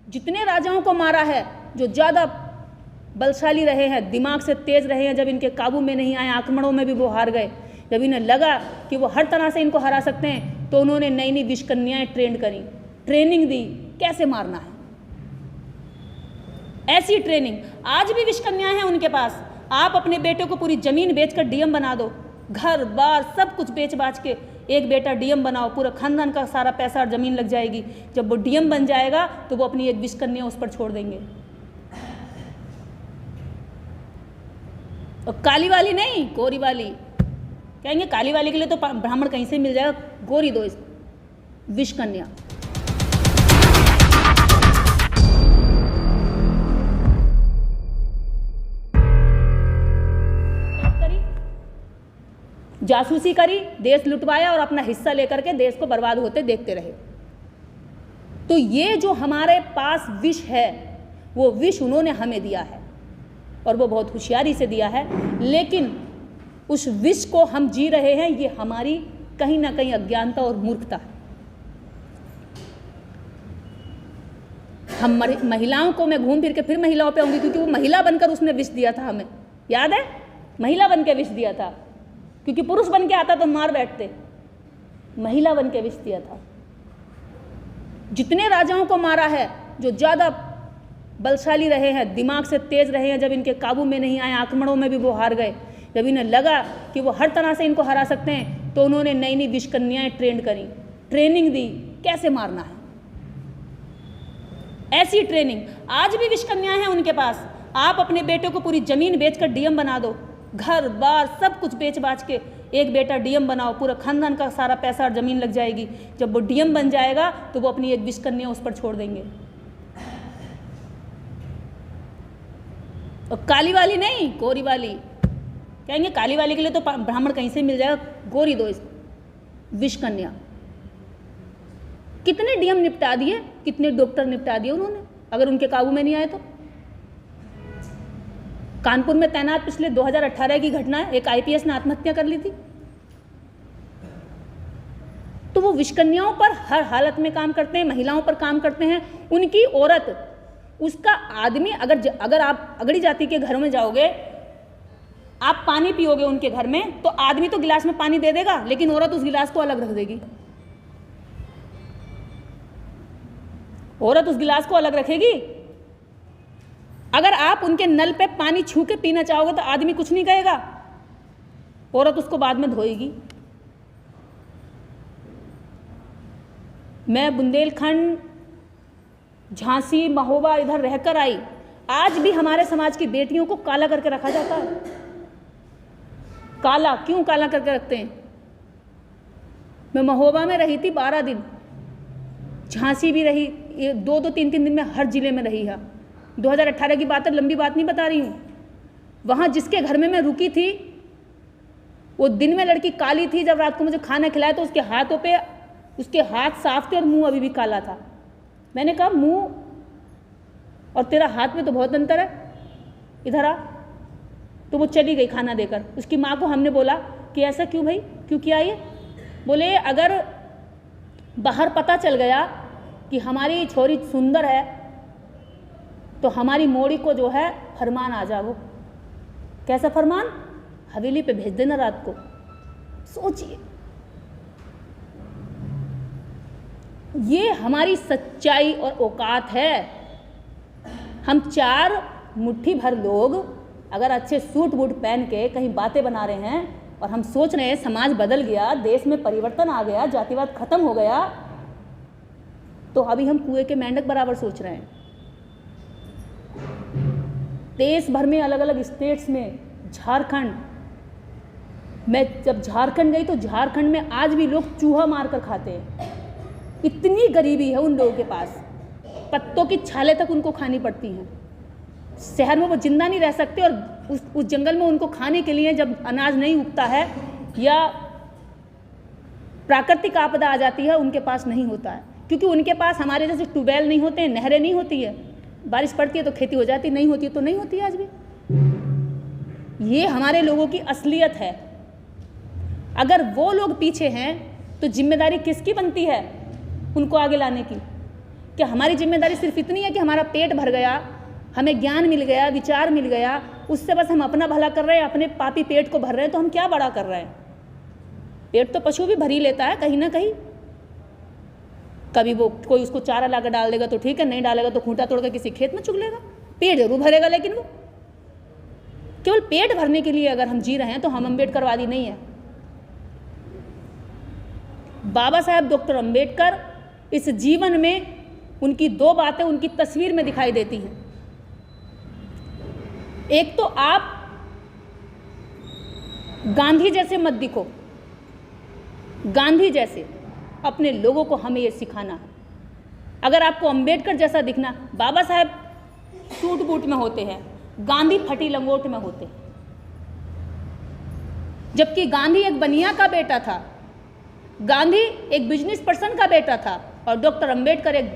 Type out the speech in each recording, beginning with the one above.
जितने राजाओं को मारा है, जो ज़्यादा बलशाली रहे हैं, दिमाग से तेज रहे हैं, जब इनके काबू में नहीं आए, आक्रमणों में भी वो हार गए, जब इन्हें लगा कि वो हर तरह से इनको हरा सकते हैं, तो उन्होंने नई नई विष कन्याएं ट्रेनिंग दी कैसे मारना है। ऐसी ट्रेनिंग आज भी विष कन्याएं हैं उनके पास। आप अपने बेटे को पूरी जमीन बेचकर डीएम बना दो, घर बार सब कुछ बेच बाच के एक बेटा डीएम बनाओ, पूरा खानदान का सारा पैसा और जमीन लग जाएगी। जब वो डीएम बन जाएगा तो वो अपनी एक विष कन्या उस पर छोड़ देंगे। और काली वाली नहीं, गोरी वाली। कहेंगे काली वाली के लिए तो ब्राह्मण कहीं से मिल जाएगा, गोरी दो इसको, विष कन्या। जासूसी करी, देश लुटवाया और अपना हिस्सा लेकर के देश को बर्बाद होते देखते रहे। तो ये जो हमारे पास विष है, वो विष उन्होंने हमें दिया है और वो बहुत होशियारी से दिया है, लेकिन उस विष को हम जी रहे हैं, ये हमारी कहीं ना कहीं अज्ञानता और मूर्खता है। हम महिलाओं को, मैं घूम फिर के फिर महिलाओं पे आऊंगी, क्योंकि वो महिला बनकर उसने विष दिया था हमें, याद है? महिला बन के विष दिया था, क्योंकि पुरुष बन के आता तो मार बैठते, महिला बन के विष दिया था। जितने राजाओं को मारा है, जो ज़्यादा बलशाली रहे हैं, दिमाग से तेज रहे हैं, जब इनके काबू में नहीं आए, आक्रमणों में भी वो हार गए, जब इन्हें लगा कि वो हर तरह से इनको हरा सकते हैं, तो उन्होंने नई नई विष कन्याएं ट्रेनिंग दी कैसे मारना है। ऐसी ट्रेनिंग आज भी विष कन्याएं हैं उनके पास। आप अपने बेटे को पूरी जमीन बेचकर डीएम बना दो, घर बार सब कुछ बेच बाच के एक बेटा डीएम बनाओ, पूरा खानदान का सारा पैसा और जमीन लग जाएगी। जब वो डीएम बन जाएगा तो वो अपनी एक विष कन्या उस पर छोड़ देंगे। और काली वाली नहीं, गोरी वाली। कहेंगे काली वाली के लिए तो ब्राह्मण कहीं से मिल जाएगा, गोरी दो इसको, विष कन्या। कितने डीएम निपटा दिए, कितने डॉक्टर निपटा दिए उन्होंने, अगर उनके काबू में नहीं आए तो। कानपुर में तैनात पिछले 2018 की घटना है, एक आईपीएस ने आत्महत्या कर ली थी। तो वो विषकन्याओं पर हर हालत में काम करते हैं, महिलाओं पर काम करते हैं। उनकी औरत, उसका आदमी, अगर आप अगड़ी जाति के घरों में जाओगे, आप पानी पियोगे उनके घर में, तो आदमी तो गिलास में पानी दे देगा, लेकिन औरत उस गिलास को अलग रख देगी। औरत उस गिलास को अलग रखेगी। अगर आप उनके नल पे पानी छू के पीना चाहोगे तो आदमी कुछ नहीं कहेगा, औरत उसको बाद में धोएगी। मैं बुंदेलखंड, झांसी, महोबा इधर रहकर आई। आज भी हमारे समाज की बेटियों को काला करके रखा जाता है। काला क्यों काला करके रखते हैं? मैं महोबा में रही थी 12 दिन, झांसी भी रही, 2-2, 3-3 दिन में हर जिले में रही है। 2018 की बात है, लंबी बात नहीं बता रही हूँ। वहाँ जिसके घर में मैं रुकी थी, वो दिन में लड़की काली थी, जब रात को मुझे खाना खिलाया तो उसके हाथों पे, उसके हाथ साफ थे और मुंह अभी भी काला था। मैंने कहा मुंह और तेरा हाथ में तो बहुत अंतर है, इधर आ। तो वो चली गई खाना देकर। उसकी माँ को हमने बोला कि ऐसा क्यों भाई, क्यों किया ये? बोले अगर बाहर पता चल गया कि हमारी छोरी सुंदर है तो हमारी मोड़ी को जो है फरमान आ जाओ। कैसा फरमान? हवेली पे भेज देना रात को। सोचिए, ये हमारी सच्चाई और औकात है। हम 4 मुट्ठी भर लोग अगर अच्छे सूट बूट पहन के कहीं बातें बना रहे हैं और हम सोच रहे हैं समाज बदल गया, देश में परिवर्तन आ गया, जातिवाद खत्म हो गया, तो अभी हम कुएं के मेंढक बराबर सोच रहे हैं। देश भर में अलग अलग स्टेट्स में, झारखंड, मैं जब झारखंड गई तो झारखंड में आज भी लोग चूहा मार कर खाते हैं। इतनी गरीबी है उन लोगों के पास, पत्तों की छाले तक उनको खानी पड़ती हैं। शहर में वो जिंदा नहीं रह सकते और उस जंगल में उनको खाने के लिए जब अनाज नहीं उगता है या प्राकृतिक आपदा आ जाती है, उनके पास नहीं होता है, क्योंकि उनके पास हमारे जैसे ट्यूबवेल नहीं होते हैं, नहरें नहीं होती है। बारिश पड़ती है तो खेती हो जाती, नहीं होती है तो नहीं होती। आज भी ये हमारे लोगों की असलियत है। अगर वो लोग पीछे हैं तो जिम्मेदारी किसकी बनती है उनको आगे लाने की? कि हमारी जिम्मेदारी सिर्फ इतनी है कि हमारा पेट भर गया, हमें ज्ञान मिल गया, विचार मिल गया, उससे बस हम अपना भला कर रहे हैं, अपने पापी पेट को भर रहे हैं, तो हम क्या बड़ा कर रहे हैं? पेट तो पशु भी भर ही लेता है कहीं ना कहीं। कभी वो कोई उसको चारा ला कर डाल देगा तो ठीक है, नहीं डालेगा तो खूंटा तोड़ कर किसी खेत में चुग लेगा, पेट जरूर भरेगा। लेकिन वो केवल पेट भरने के लिए अगर हम जी रहे हैं तो हम अम्बेडकरवादी नहीं है। बाबा साहेब डॉक्टर अम्बेडकर इस जीवन में उनकी दो बातें उनकी तस्वीर में दिखाई देती हैं। एक तो आप गांधी जैसे मत दिखो, गांधी जैसे अपने लोगों को हमें ये सिखाना है। अगर आपको अम्बेडकर जैसा दिखना, बाबा साहेब सूट बूट में होते हैं, गांधी फटी लंगोट में होते हैं। जबकि गांधी एक बनिया का बेटा था, गांधी एक बिजनेस पर्सन का बेटा था, और डॉक्टर अम्बेडकर एक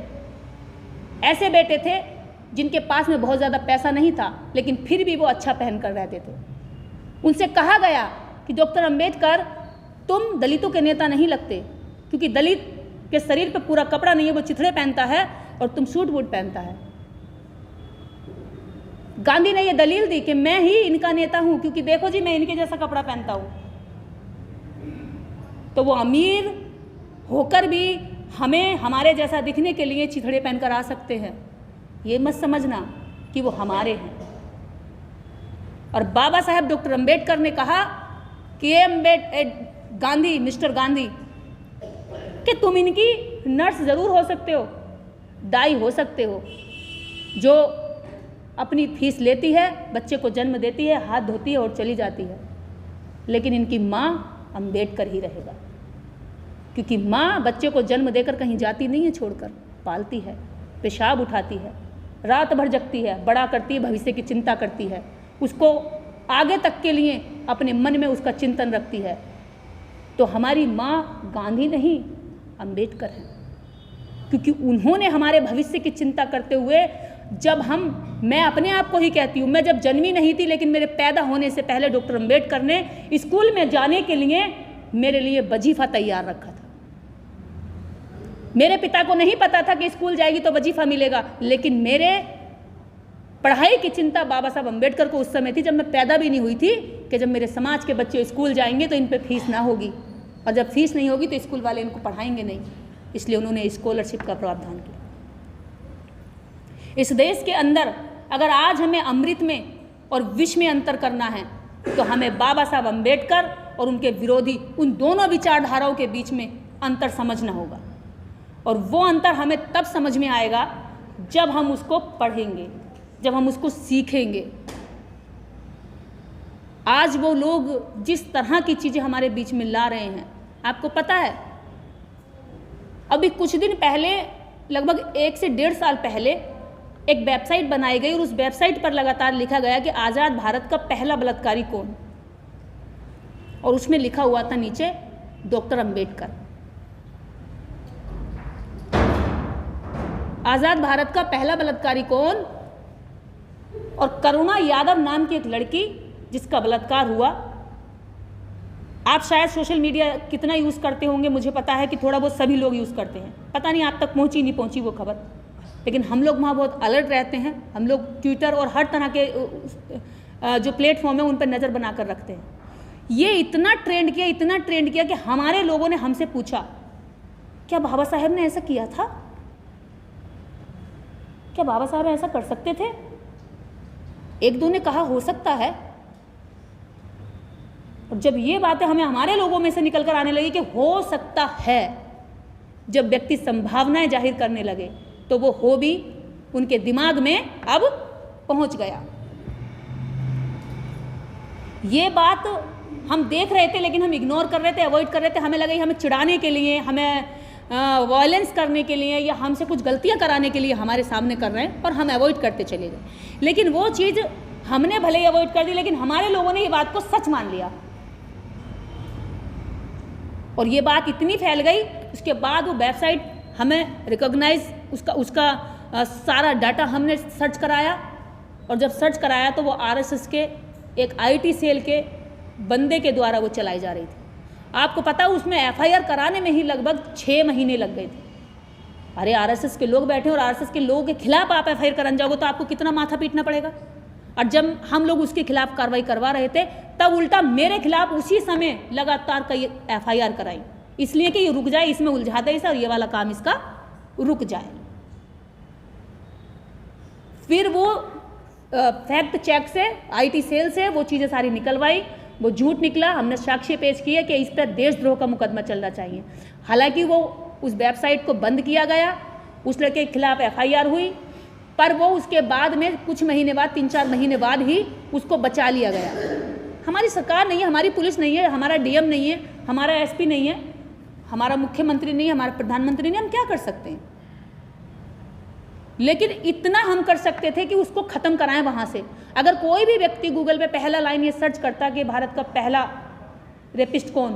ऐसे बेटे थे जिनके पास में बहुत ज़्यादा पैसा नहीं था, लेकिन फिर भी वो अच्छा पहन कर रहते थे। उनसे कहा गया कि डॉक्टर अम्बेडकर तुम दलितों के नेता नहीं लगते, क्योंकि दलित के शरीर पे पूरा कपड़ा नहीं है, वो चिथड़े पहनता है और तुम सूट बूट पहनता है। गांधी ने ये दलील दी कि मैं ही इनका नेता हूं, क्योंकि देखो जी मैं इनके जैसा कपड़ा पहनता हूं। तो वो अमीर होकर भी हमें हमारे जैसा दिखने के लिए चिथड़े पहनकर आ सकते हैं। ये मत समझना कि वो हमारे हैं। और बाबा साहेब डॉक्टर अम्बेडकर ने कहा कि गांधी, मिस्टर गांधी, कि तुम इनकी नर्स ज़रूर हो सकते हो, दाई हो सकते हो, जो अपनी फीस लेती है, बच्चे को जन्म देती है, हाथ धोती है और चली जाती है, लेकिन इनकी माँ अम्बेडकर ही रहेगा। क्योंकि माँ बच्चे को जन्म देकर कहीं जाती नहीं है, छोड़कर पालती है, पेशाब उठाती है, रात भर जगती है, बड़ा करती है, भविष्य की चिंता करती है, उसको आगे तक के लिए अपने मन में उसका चिंतन रखती है। तो हमारी माँ गांधी नहीं, अम्बेडकर है, क्योंकि उन्होंने हमारे भविष्य की चिंता करते हुए, जब मैं अपने आप को ही कहती हूँ, मैं जब जन्मी नहीं थी, लेकिन मेरे पैदा होने से पहले डॉक्टर अम्बेडकर ने स्कूल में जाने के लिए मेरे लिए वजीफा तैयार रखा था। मेरे पिता को नहीं पता था कि स्कूल जाएगी तो वजीफा मिलेगा, लेकिन मेरे पढ़ाई की चिंता बाबा साहब अम्बेडकर को उस समय थी, जब मैं पैदा भी नहीं हुई थी, कि जब मेरे समाज के बच्चे स्कूल जाएंगे तो इन पर फीस ना होगी, और जब फीस नहीं होगी तो स्कूल वाले इनको पढ़ाएंगे नहीं। इसलिए उन्होंने स्कॉलरशिप का प्रावधान किया। इस देश के अंदर अगर आज हमें अमृत में और विष में अंतर करना है, तो हमें बाबा साहब अम्बेडकर और उनके विरोधी उन दोनों विचारधाराओं के बीच में अंतर समझना होगा। और वो अंतर हमें तब समझ में आएगा जब हम उसको पढ़ेंगे, जब हम उसको सीखेंगे। आज वो लोग जिस तरह की चीज़ें हमारे बीच में ला रहे हैं, आपको पता है, अभी कुछ दिन पहले, लगभग 1 से 1.5 साल पहले, एक वेबसाइट बनाई गई और उस वेबसाइट पर लगातार लिखा गया कि आज़ाद भारत का पहला बलात्कारी कौन, और उसमें लिखा हुआ था नीचे डॉक्टर अम्बेडकर। आज़ाद भारत का पहला बलात्कारी कौन, और करुणा यादव नाम की एक लड़की जिसका बलात्कार हुआ। आप शायद सोशल मीडिया कितना यूज़ करते होंगे, मुझे पता है कि थोड़ा बहुत सभी लोग यूज़ करते हैं, पता नहीं आप तक पहुंची नहीं पहुंची वो खबर, लेकिन हम लोग वहाँ बहुत अलर्ट रहते हैं। हम लोग ट्विटर और हर तरह के जो प्लेटफॉर्म है उन पर नज़र बना कर रखते हैं। ये इतना ट्रेंड किया कि हमारे लोगों ने हमसे पूछा, क्या बाबा साहेब ने ऐसा किया था? क्या बाबा साहब ऐसा कर सकते थे? एक दो ने कहा हो सकता है। और जब ये बातें हमें हमारे लोगों में से निकल कर आने लगी कि हो सकता है, जब व्यक्ति संभावनाएं जाहिर करने लगे, तो वो हो भी उनके दिमाग में अब पहुंच गया। ये बात हम देख रहे थे, लेकिन हम इग्नोर कर रहे थे, अवॉइड कर रहे थे। हमें लगा हमें चिढ़ाने के लिए, हमें वायलेंस करने के लिए, या हमसे कुछ गलतियां कराने के लिए हमारे सामने कर रहे हैं, और हम अवॉइड करते चले गए। लेकिन वो चीज़ हमने भले ही अवॉइड कर दी, लेकिन हमारे लोगों ने ये बात को सच मान लिया, और ये बात इतनी फैल गई। उसके बाद वो वेबसाइट हमें रिकॉग्नाइज, उसका सारा डाटा हमने सर्च कराया, और जब सर्च कराया तो वो RSS के एक IT सेल के बंदे के द्वारा वो चलाई जा रही थी। आपको पता है उसमें FIR कराने में ही लगभग 6 महीने लग गए थे। अरे आरएसएस के लोग बैठे और आरएसएस के लोगों के खिलाफ आप एफआईआर करने जाओगे तो आपको कितना माथा पीटना पड़ेगा। और जब हम लोग उसके खिलाफ कार्रवाई करवा रहे थे तब उल्टा मेरे खिलाफ उसी समय लगातार कई एफआईआर कराई, इसलिए कि ये रुक जाए, इसमें उलझा दे इसे और ये वाला काम इसका रुक जाए। फिर वो फैक्ट चेक से आईटी सेल से वो चीज़ें सारी निकलवाई, वो झूठ निकला, हमने साक्ष्य पेश किए कि इस पर देशद्रोह का मुकदमा चलना चाहिए। हालांकि वो उस वेबसाइट को बंद किया गया, उस लड़के के खिलाफ एफआईआर हुई, पर वो उसके बाद में कुछ महीने बाद 3-4 महीने बाद ही उसको बचा लिया गया। हमारी सरकार नहीं है, हमारी पुलिस नहीं है, हमारा डीएम नहीं है, हमारा एसपी नहीं है, हमारा मुख्यमंत्री नहीं है, हमारा प्रधानमंत्री नहीं, हम क्या कर सकते हैं? लेकिन इतना हम कर सकते थे कि उसको ख़त्म कराएं वहाँ से। अगर कोई भी व्यक्ति गूगल पे पहला लाइन ये सर्च करता कि भारत का पहला रेपिस्ट कौन,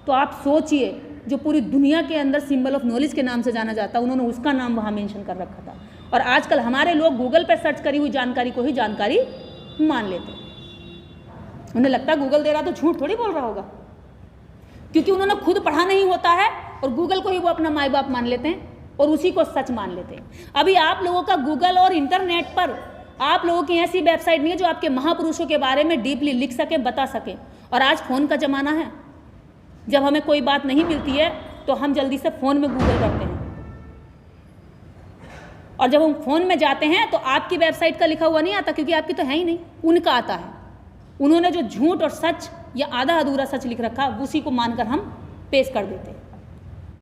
तो आप सोचिए, जो पूरी दुनिया के अंदर सिंबल ऑफ नॉलेज के नाम से जाना जाता, उन्होंने उसका नाम वहाँ मेंशन कर रखा था। और आजकल हमारे लोग गूगल पे सर्च करी हुई जानकारी को ही जानकारी मान लेते। उन्हें लगता है गूगल दे रहा तो झूठ थोड़ी बोल रहा होगा, क्योंकि उन्होंने खुद पढ़ा नहीं होता है और गूगल को ही वो अपना माई बाप मान लेते हैं और उसी को सच मान लेते हैं। अभी आप लोगों का गूगल और इंटरनेट पर आप लोगों की ऐसी वेबसाइट नहीं है जो आपके महापुरुषों के बारे में डीपली लिख सके, बता सके। और आज फ़ोन का ज़माना है, जब हमें कोई बात नहीं मिलती है तो हम जल्दी से फ़ोन में गूगल करते हैं, और जब हम फ़ोन में जाते हैं तो आपकी वेबसाइट का लिखा हुआ नहीं आता, क्योंकि आपकी तो है ही नहीं, उनका आता है। उन्होंने जो झूठ और सच या आधा अधूरा सच लिख रखा उसी को मानकर हम पेश कर देते हैं।